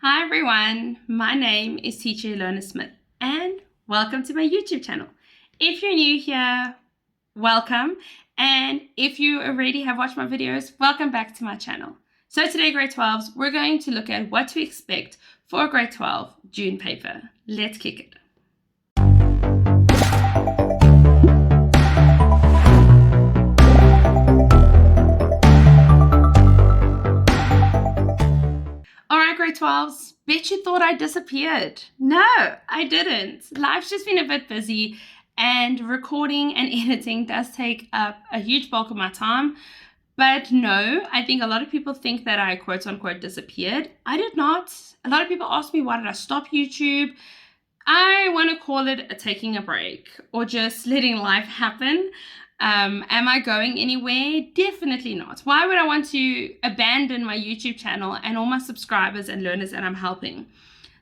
Hi everyone, my name is teacher Ilona Smith and welcome to my YouTube channel. If you're new here, welcome, and if you already have watched my videos, welcome back to my channel. So today, grade 12s, we're going to look at what to expect for a grade 12 June paper. Let's kick it. Grade 12s, bet you thought I disappeared. No, I didn't. Life's just been a bit busy and recording and editing does take up a huge bulk of my time. But no, I think a lot of people think that I quote unquote disappeared. I did not. A lot of people ask me, why did I stop YouTube? I want to call it taking a break or just letting life happen. Am I going anywhere? Definitely not. Why would I want to abandon my YouTube channel and all my subscribers and learners that I'm helping?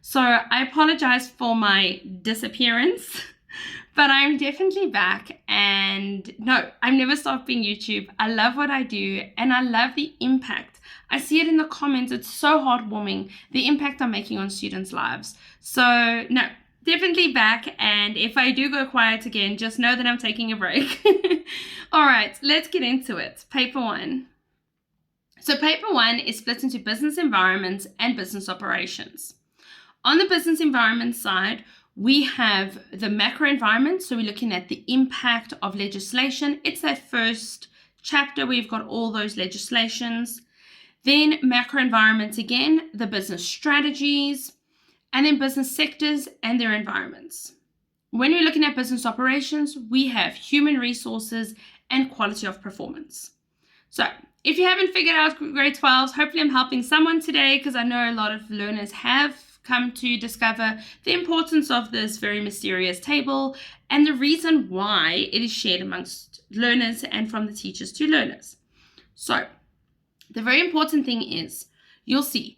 So I apologize for my disappearance, but I'm definitely back. And no, I've never stopped being YouTube. I love what I do and I love the impact. I see it in the comments. It's so heartwarming, the impact I'm making on students' lives. So no, definitely back, and if I do go quiet again, just know that I'm taking a break. All right, let's get into it. Paper 1. So paper 1 is split into business environments and business operations. On the business environment side, we have the macro environment. So we're looking at the impact of legislation. It's that first chapter. We've got all those legislations. Then macro environments again, the business strategies, and then business sectors and their environments. When we're looking at business operations, we have human resources and quality of performance. So if you haven't figured out grade 12s, hopefully I'm helping someone today, because I know a lot of learners have come to discover the importance of this very mysterious table and the reason why it is shared amongst learners and from the teachers to learners. So the very important thing is, you'll see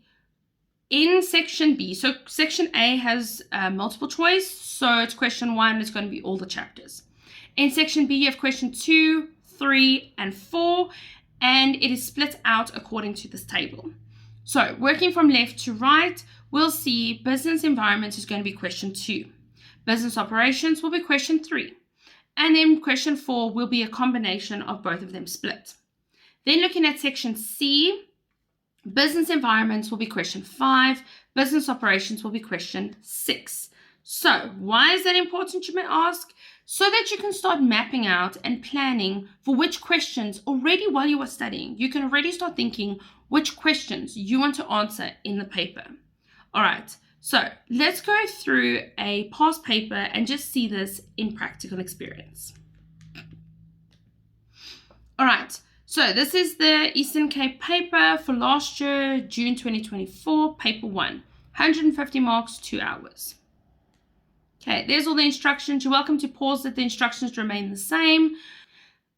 in section B, so section A has multiple choice, so it's question 1, it's going to be all the chapters. In section B, you have question 2, 3, and 4, and it is split out according to this table. So working from left to right, we'll see business environment is going to be question 2. Business operations will be question 3. And then question 4 will be a combination of both of them split. Then looking at section C, business environments will be question 5. Business operations will be question 6. So why is that important, you may ask? So that you can start mapping out and planning for which questions already while you are studying. You can already start thinking which questions you want to answer in the paper. All right, so let's go through a past paper and just see this in practical experience. All right. So this is the Eastern Cape paper for last year, June 2024, paper 1, 150 marks, 2 hours. Okay, there's all the instructions. You're welcome to pause that the instructions remain the same.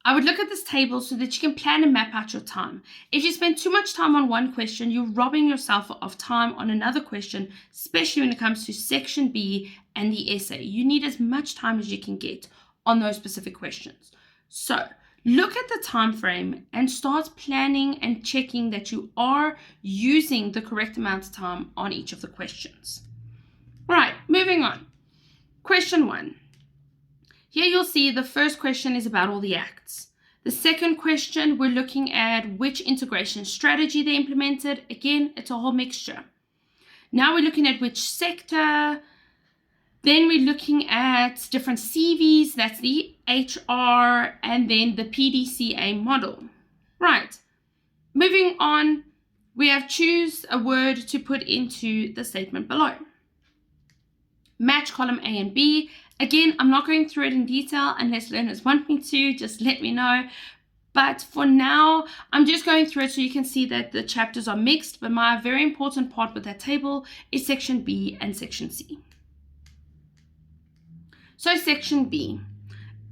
I would look at this table so that you can plan and map out your time. If you spend too much time on one question, you're robbing yourself of time on another question, especially when it comes to section B and the essay. You need as much time as you can get on those specific questions. So look at the time frame and start planning and checking that you are using the correct amount of time on each of the questions. All right, moving on. Question 1. Here you'll see the first question is about all the acts. The second question, we're looking at which integration strategy they implemented. Again, it's a whole mixture. Now we're looking at which sector. Then we're looking at different CVs, that's the HR, and then the PDCA model. Right, moving on, we have choose a word to put into the statement below. Match column A and B. Again, I'm not going through it in detail unless learners want me to, just let me know. But for now, I'm just going through it so you can see that the chapters are mixed, but my very important part with that table is section B and section C. So section B,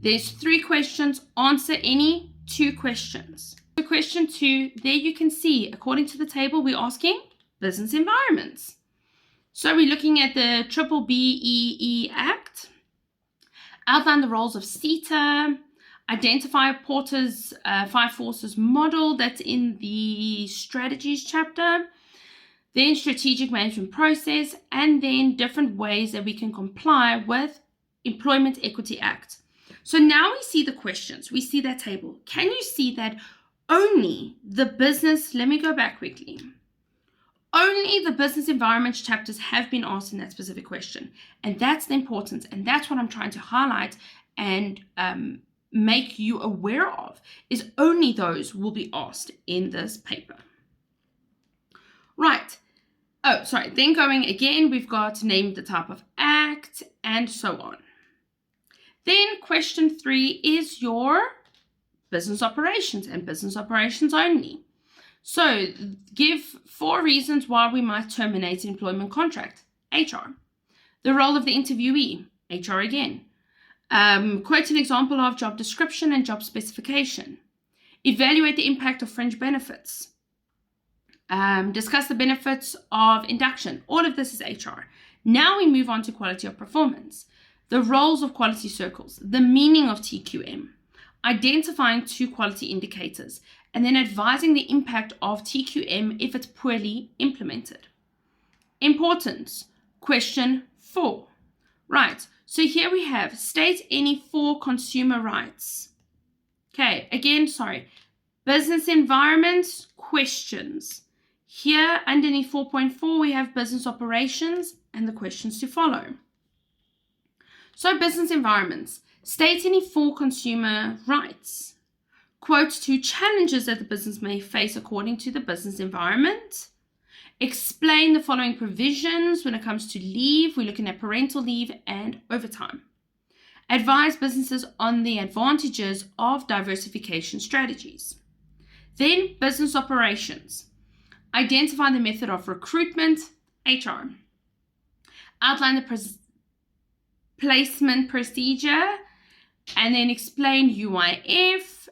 there's 3 questions, answer any 2 questions. So question 2, there you can see, according to the table, we're asking business environments. So we're looking at the BBBEE Act, outline the roles of CETA, identify Porter's 5 forces model that's in the strategies chapter, then strategic management process, and then different ways that we can comply with Employment Equity Act. So now we see the questions, we see that table. Can you see that only the business, let me go back quickly. Only the business environment chapters have been asked in that specific question. And that's the importance. And that's what I'm trying to highlight and make you aware of, is only those will be asked in this paper. Right. Oh, sorry. Then going again, we've got name the type of act and so on. Then question 3 is your business operations and business operations only. So give 4 reasons why we might terminate an employment contract. HR. The role of the interviewee. HR again. Quote an example of job description and job specification. Evaluate the impact of fringe benefits. Discuss the benefits of induction. All of this is HR. Now we move on to quality of performance. The roles of quality circles. The meaning of TQM. Identifying 2 quality indicators. And then advising the impact of TQM if it's poorly implemented. Importance. Question 4. Right. So here we have state any 4 consumer rights. Okay. Again, sorry. Business environments, questions. Here underneath 4.4, we have business operations and the questions to follow. So business environments, state any 4 consumer rights. Quote 2 challenges that the business may face according to the business environment. Explain the following provisions when it comes to leave. We're looking at parental leave and overtime. Advise businesses on the advantages of diversification strategies. Then business operations. Identify the method of recruitment, HR. Outline the placement procedure, and then explain UIF.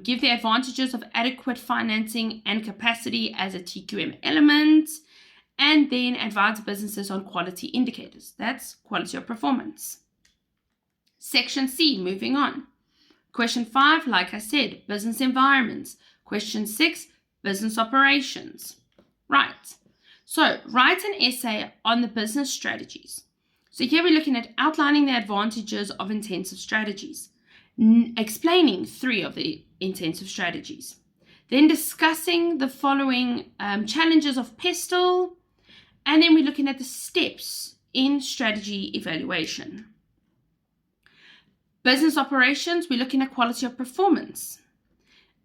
Give the advantages of adequate financing and capacity as a TQM element, and then advise businesses on quality indicators. That's quality of performance. Section C, moving on. Question 5, like I said, business environments. Question 6, business operations. Right. So write an essay on the business strategies. So here we're looking at outlining the advantages of intensive strategies, explaining 3 of the intensive strategies, then discussing the following challenges of PESTEL, and then we're looking at the steps in strategy evaluation. Business operations, we're looking at quality of performance.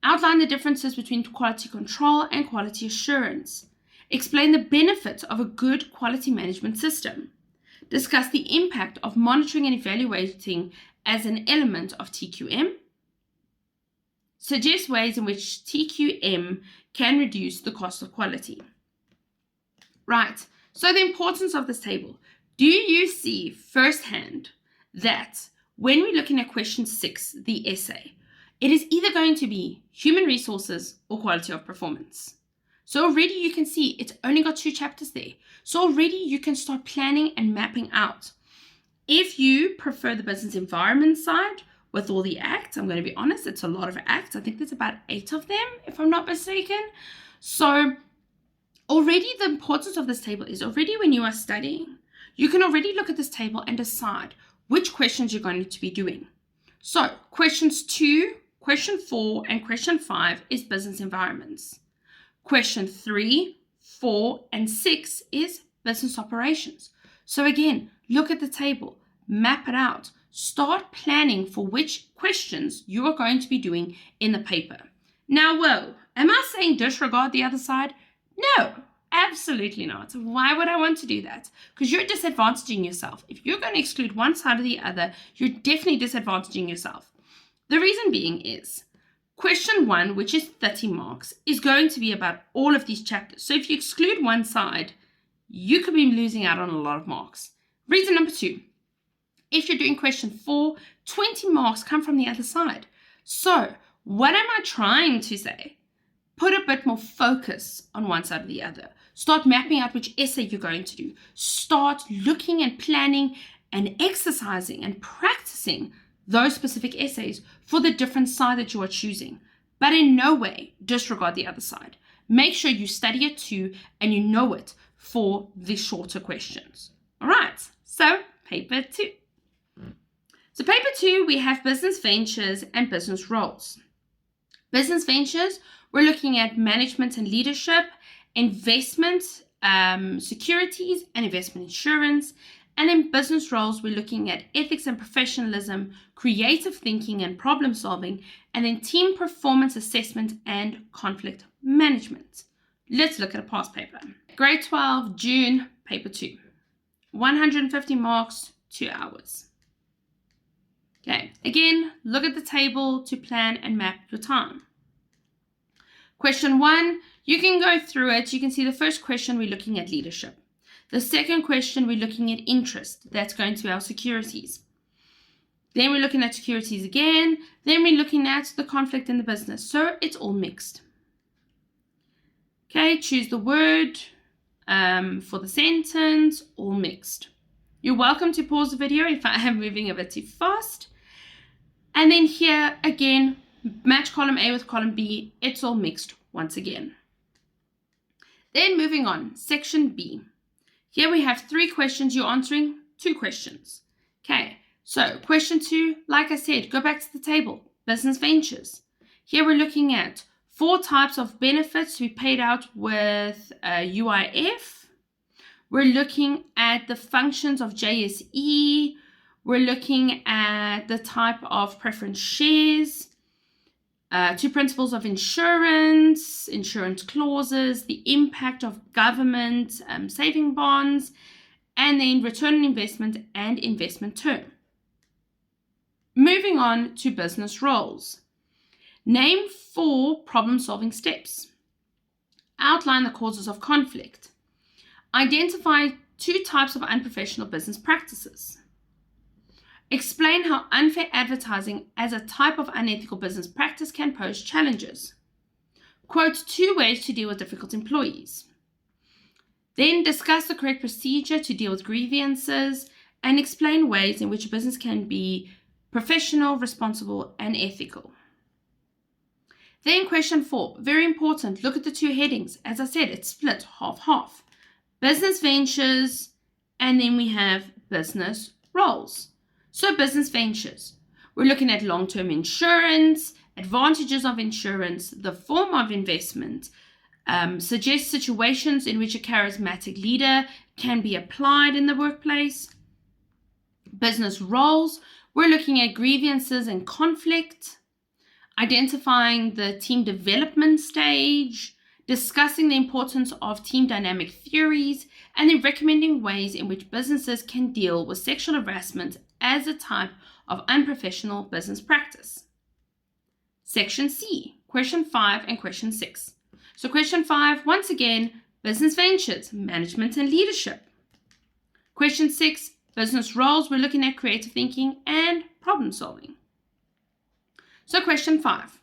Outline the differences between quality control and quality assurance. Explain the benefits of a good quality management system. Discuss the impact of monitoring and evaluating as an element of TQM. Suggest ways in which TQM can reduce the cost of quality. Right, so the importance of this table. Do you see firsthand that when we're looking at question 6, the essay, it is either going to be human resources or quality of performance? So already you can see it's only got 2 chapters there. So already you can start planning and mapping out. If you prefer the business environment side with all the acts, I'm going to be honest, it's a lot of acts. I think there's about 8 of them, if I'm not mistaken. So already the importance of this table is already when you are studying, you can already look at this table and decide which questions you're going to be doing. So questions 2, question 4, and question 5 is business environments. Question 3, 4, and 6 is business operations. So again, look at the table, map it out, start planning for which questions you are going to be doing in the paper. Now, whoa, am I saying disregard the other side? No, absolutely not. Why would I want to do that? Because you're disadvantaging yourself. If you're going to exclude one side or the other, you're definitely disadvantaging yourself. The reason being is question 1, which is 30 marks, is going to be about all of these chapters. So if you exclude one side, you could be losing out on a lot of marks. Reason number 2, if you're doing question 4, 20 marks come from the other side. So what am I trying to say? Put a bit more focus on one side or the other. Start mapping out which essay you're going to do. Start looking and planning and exercising and practicing those specific essays for the different side that you are choosing. But in no way disregard the other side. make sure you study it too and you know it for the shorter questions. All right, so paper 2. So paper 2, we have business ventures and business roles. Business ventures, we're looking at management and leadership, investment, securities and investment insurance. And in business roles, we're looking at ethics and professionalism, creative thinking and problem solving, and then team performance assessment and conflict management. Let's look at a past paper. Grade 12, June, paper 2. 150 marks, 2 hours. Okay, again, look at the table to plan and map your time. Question 1, you can go through it. You can see the first question, we're looking at leadership. The second question, we're looking at interest. That's going to be our securities. Then we're looking at securities again. Then we're looking at the conflict in the business. So it's all mixed. Okay, choose the word for the sentence, all mixed. You're welcome to pause the video if I am moving a bit too fast. And then here, again, match column A with column B. It's all mixed once again. Then moving on, section B. Here we have 3 questions. You're answering 2 questions. Okay, so question 2, like I said, go back to the table. Business ventures. Here we're looking at 4 types of benefits to be paid out with UIF. We're looking at the functions of JSE. We're looking at the type of preference shares, 2 principles of insurance, insurance clauses, the impact of government saving bonds, and then return on investment and investment term. Moving on to business roles. Name 4 problem-solving steps. Outline the causes of conflict. Identify 2 types of unprofessional business practices. Explain how unfair advertising as a type of unethical business practice can pose challenges. Quote 2 ways to deal with difficult employees. Then discuss the correct procedure to deal with grievances and explain ways in which a business can be professional, responsible, and ethical. Then question 4, very important, look at the 2 headings. As I said, it's split half-half. Business ventures, and then we have business roles. So business ventures, we're looking at long-term insurance, advantages of insurance, the form of investment, suggest situations in which a charismatic leader can be applied in the workplace. Business roles, we're looking at grievances and conflict, identifying the team development stage, discussing the importance of team dynamic theories, and then recommending ways in which businesses can deal with sexual harassment as a type of unprofessional business practice. Section C, question 5 and question 6. So question 5, once again, business ventures, management and leadership. Question 6, business roles, we're looking at creative thinking and problem solving. So question 5,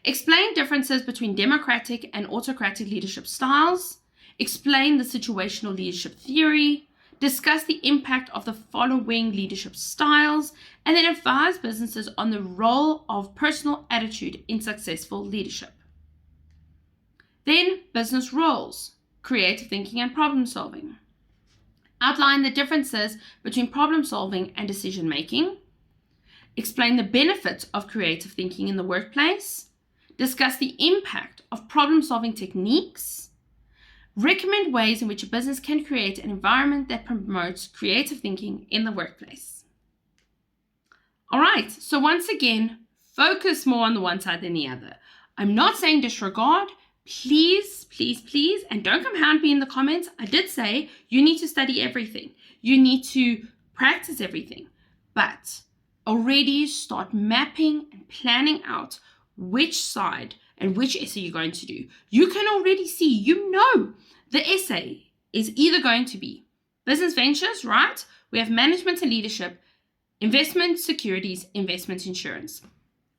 explain differences between democratic and autocratic leadership styles. Explain the situational leadership theory. Discuss the impact of the following leadership styles, and then advise businesses on the role of personal attitude in successful leadership. Then, business roles, creative thinking and problem solving. Outline the differences between problem solving and decision making. Explain the benefits of creative thinking in the workplace. Discuss the impact of problem solving techniques. Recommend ways in which a business can create an environment that promotes creative thinking in the workplace. All right, so once again, focus more on the one side than the other. I'm not saying disregard. Please, please, please, and don't come hound me in the comments. I did say you need to study everything. You need to practice everything. But already start mapping and planning out which side and which essay you're going to do. You can already see, you know, the essay is either going to be business ventures, right? We have management and leadership, investment securities, investment insurance.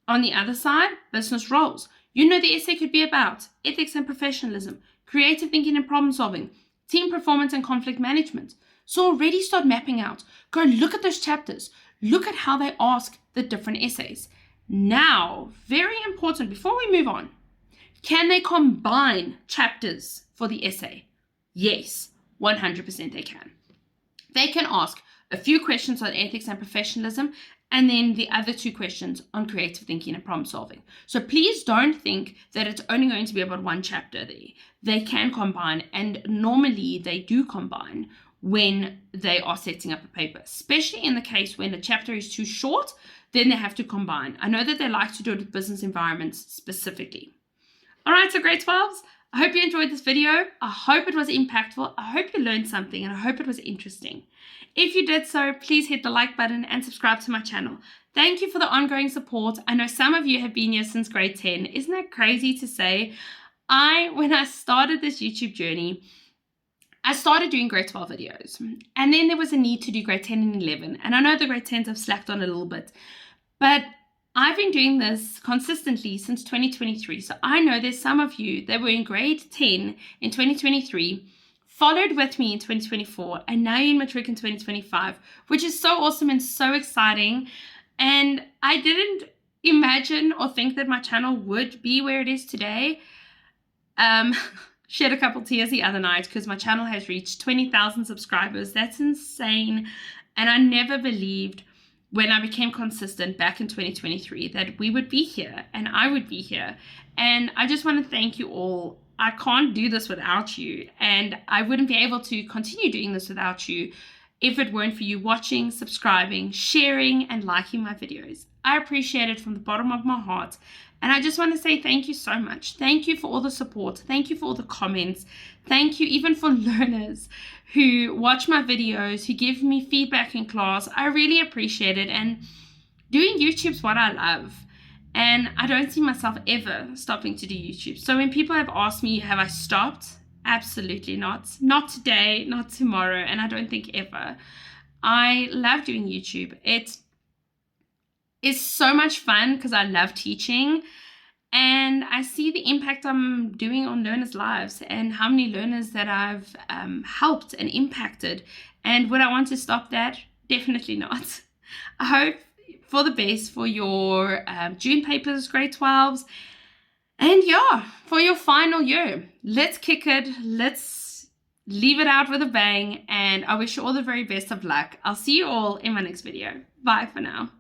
On the other side, business roles. You know the essay could be about ethics and professionalism, creative thinking and problem solving, team performance and conflict management. So already start mapping out. Go look at those chapters. Look at how they ask the different essays. Now, very important, before we move on, Can they combine chapters for the essay? Yes, 100% they can. They can ask a few questions on ethics and professionalism, and then the other 2 questions on creative thinking and problem solving. So please don't think that it's only going to be about one chapter there. They can combine, and normally they do combine when they are setting up a paper, especially in the case when the chapter is too short, then they have to combine. I know that they like to do it with business environments specifically. All right, so grade 12s, I hope you enjoyed this video. I hope it was impactful. I hope you learned something, and I hope it was interesting. If you did so, please hit the like button and subscribe to my channel. Thank you for the ongoing support. I know some of you have been here since grade 10. Isn't that crazy to say? When I started this YouTube journey, I started doing grade 12 videos, and then there was a need to do grade 10 and 11. And I know the grade 10s have slacked on a little bit, but I've been doing this consistently since 2023. So I know there's some of you that were in grade 10 in 2023, followed with me in 2024, and now you're in matric in 2025, which is so awesome and so exciting. And I didn't imagine or think that my channel would be where it is today. Shed a couple tears the other night because my channel has reached 20,000 subscribers. That's insane. And I never believed when I became consistent back in 2023 that we would be here and I would be here. And I just want to thank you all. I can't do this without you, and I wouldn't be able to continue doing this without you if it weren't for you watching, subscribing, sharing, and liking my videos. I appreciate it from the bottom of my heart. And I just want to say thank you so much. Thank you for all the support. Thank you for all the comments. Thank you even for learners who watch my videos, who give me feedback in class. I really appreciate it. And doing YouTube's what I love. And I don't see myself ever stopping to do YouTube. So when people have asked me, have I stopped? Absolutely not. Not today, not tomorrow, and I don't think ever. I love doing YouTube. It is so much fun because I love teaching, and I see the impact I'm doing on learners' lives and how many learners that I've helped and impacted. And would I want to stop that? Definitely not. I hope for the best for your June papers, grade 12s, and yeah, for your final year. Let's kick it. Let's leave it out with a bang, and I wish you all the very best of luck. I'll see you all in my next video. Bye for now.